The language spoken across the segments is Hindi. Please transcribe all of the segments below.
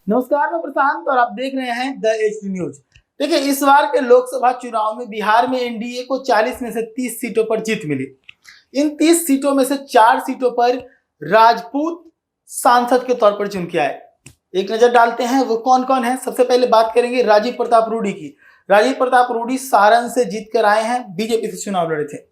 नमस्कार, मैं प्रशांत और आप देख रहे हैं द एच न्यूज। देखिए, इस बार के लोकसभा चुनाव में बिहार में एनडीए को 40 में से 30 सीटों पर जीत मिली। इन 30 सीटों में से 4 सीटों पर राजपूत सांसद के तौर पर चुन के आए। एक नजर डालते हैं वो कौन कौन है। सबसे पहले बात करेंगे राजीव प्रताप रूडी की। राजीव प्रताप रूडी सारण से जीत कर आए हैं, बीजेपी से चुनाव लड़े थे।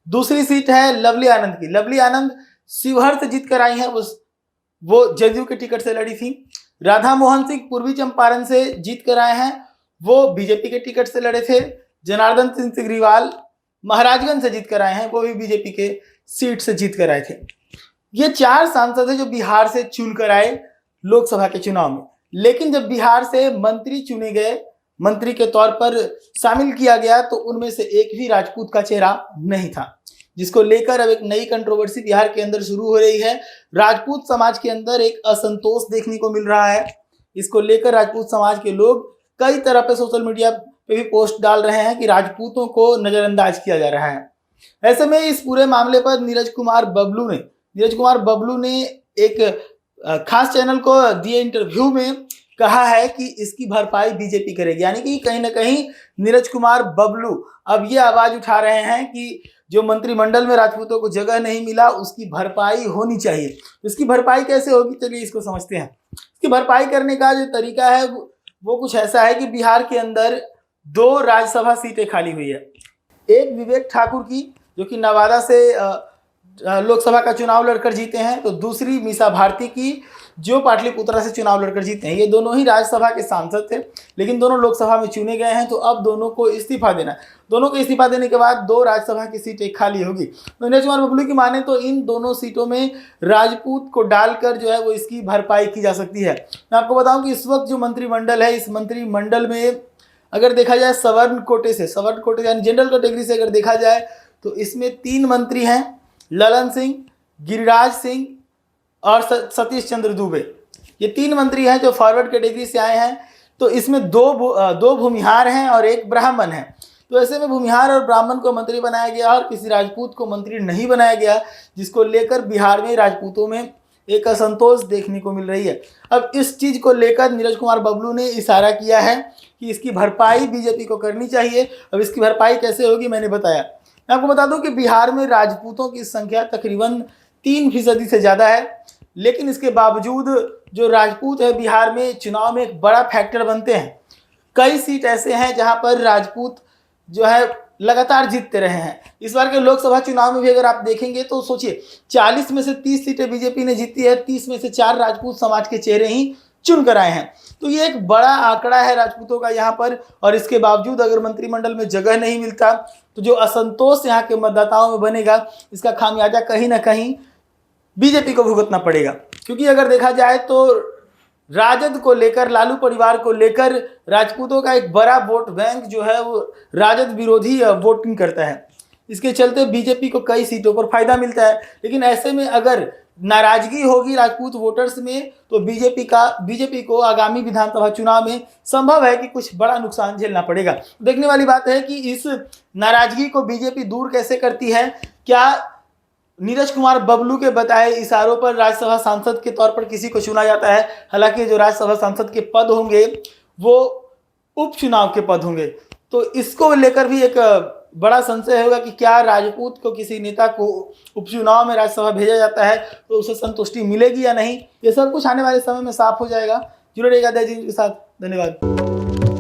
दूसरी सीट है लवली आनंद की। लवली आनंद शिवहर से जीत कर आई है, वो जदयू के टिकट से लड़ी थी। राधा मोहन सिंह पूर्वी चंपारण से जीत कर आए हैं, वो बीजेपी के टिकट से लड़े थे। जनार्दन सिंह सिग्रीवाल महाराजगंज से जीत कर आए हैं, वो भी बीजेपी के सीट से जीत कर आए थे। ये 4 सांसद हैं जो बिहार से चुन कर आए लोकसभा के चुनाव में। लेकिन जब बिहार से मंत्री चुने गए, मंत्री के तौर पर शामिल किया गया, तो उनमें से एक भी राजपूत का चेहरा नहीं था, जिसको लेकर अब एक नई कंट्रोवर्सी बिहार के अंदर शुरू हो रही है। राजपूत समाज के अंदर एक असंतोष देखने को मिल रहा है। इसको लेकर राजपूत समाज के लोग कई तरह पे सोशल मीडिया पे भी पोस्ट डाल रहे हैं कि राजपूतों को नजरअंदाज किया जा रहा है। ऐसे में इस पूरे मामले पर नीरज कुमार बबलू ने एक खास चैनल को दिए इंटरव्यू में कहा है कि इसकी भरपाई बीजेपी करेगी। यानी कि कहीं ना कहीं नीरज कुमार बबलू अब ये आवाज उठा रहे हैं कि जो मंत्रिमंडल में राजपूतों को जगह नहीं मिला, उसकी भरपाई होनी चाहिए। इसकी भरपाई कैसे होगी, चलिए इसको समझते हैं। इसकी भरपाई करने का जो तरीका है वो कुछ ऐसा है कि बिहार के अंदर 2 राज्यसभा सीटें खाली हुई है। एक विवेक ठाकुर की, जो कि नवादा से लोकसभा का चुनाव लड़कर जीते हैं, तो दूसरी मीसा भारती की, जो पाटलिपुत्रा से चुनाव लड़कर जीते हैं। ये दोनों ही राज्यसभा के सांसद थे, लेकिन दोनों लोकसभा में चुने गए हैं, तो अब दोनों को इस्तीफा देना है। दोनों को इस्तीफा देने के बाद 2 राज्यसभा की सीटें खाली होगी। तो नीरज कुमार बबलू की माने तो इन दोनों सीटों में राजपूत को डालकर जो है वो इसकी भरपाई की जा सकती है। मैं आपको बताऊं कि इस वक्त जो मंत्रिमंडल है, इस मंत्रिमंडल में अगर देखा जाए सवर्ण कोटे यानी जनरल कैटेगरी से अगर देखा जाए, तो इसमें 3 मंत्री हैं, ललन सिंह, गिरिराज सिंह और सतीश चंद्र दुबे। ये 3 मंत्री हैं जो फॉरवर्ड कैटेगरी से आए हैं। तो इसमें 2 भूमिहार हैं और 1 ब्राह्मण है। तो ऐसे में भूमिहार और ब्राह्मण को मंत्री बनाया गया और किसी राजपूत को मंत्री नहीं बनाया गया, जिसको लेकर बिहार में राजपूतों में एक असंतोष देखने को मिल रही है। अब इस चीज को लेकर नीरज कुमार बबलू ने इशारा किया है कि इसकी भरपाई बीजेपी को करनी चाहिए। अब इसकी भरपाई कैसे होगी, मैंने बताया। मैं आपको बता दूं कि बिहार में राजपूतों की संख्या तकरीबन 3% से ज़्यादा है, लेकिन इसके बावजूद जो राजपूत है बिहार में चुनाव में एक बड़ा फैक्टर बनते हैं। कई सीट ऐसे हैं जहां पर राजपूत जो है लगातार जीतते रहे हैं। इस बार के लोकसभा चुनाव में भी अगर आप देखेंगे तो सोचिए, 40 में से 30 सीटें बीजेपी ने जीती है, 30 में से 4 राजपूत समाज के चेहरे ही चुन कर आए हैं। तो ये एक बड़ा आंकड़ा है राजपूतों का यहाँ पर। और इसके बावजूद अगर मंत्रिमंडल में जगह नहीं मिलता, तो जो असंतोष यहाँ के मतदाताओं में बनेगा, इसका खामियाजा कहीं ना कहीं बीजेपी को भुगतना पड़ेगा। क्योंकि अगर देखा जाए तो राजद को लेकर, लालू परिवार को लेकर राजपूतों का एक बड़ा वोट बैंक जो है वो राजद विरोधी वोटिंग करता है। इसके चलते बीजेपी को कई सीटों पर फायदा मिलता है। लेकिन ऐसे में अगर नाराजगी होगी राजपूत वोटर्स में, तो बीजेपी को आगामी विधानसभा चुनाव में संभव है कि कुछ बड़ा नुकसान झेलना पड़ेगा। देखने वाली बात है कि इस नाराजगी को बीजेपी दूर कैसे करती है। क्या नीरज कुमार बबलू के बताए इशारों पर राज्यसभा सांसद के तौर पर किसी को चुना जाता है? हालांकि जो राज्यसभा सांसद के पद होंगे वो उपचुनाव के पद होंगे। तो इसको लेकर भी एक बड़ा संशय होगा कि क्या राजपूत को किसी नेता को उपचुनाव में राज्यसभा भेजा जाता है तो उसे संतुष्टि मिलेगी या नहीं, ये सब कुछ आने वाले समय में साफ हो जाएगा। जुड़े रहिएगा द एच न्यूज के साथ। धन्यवाद।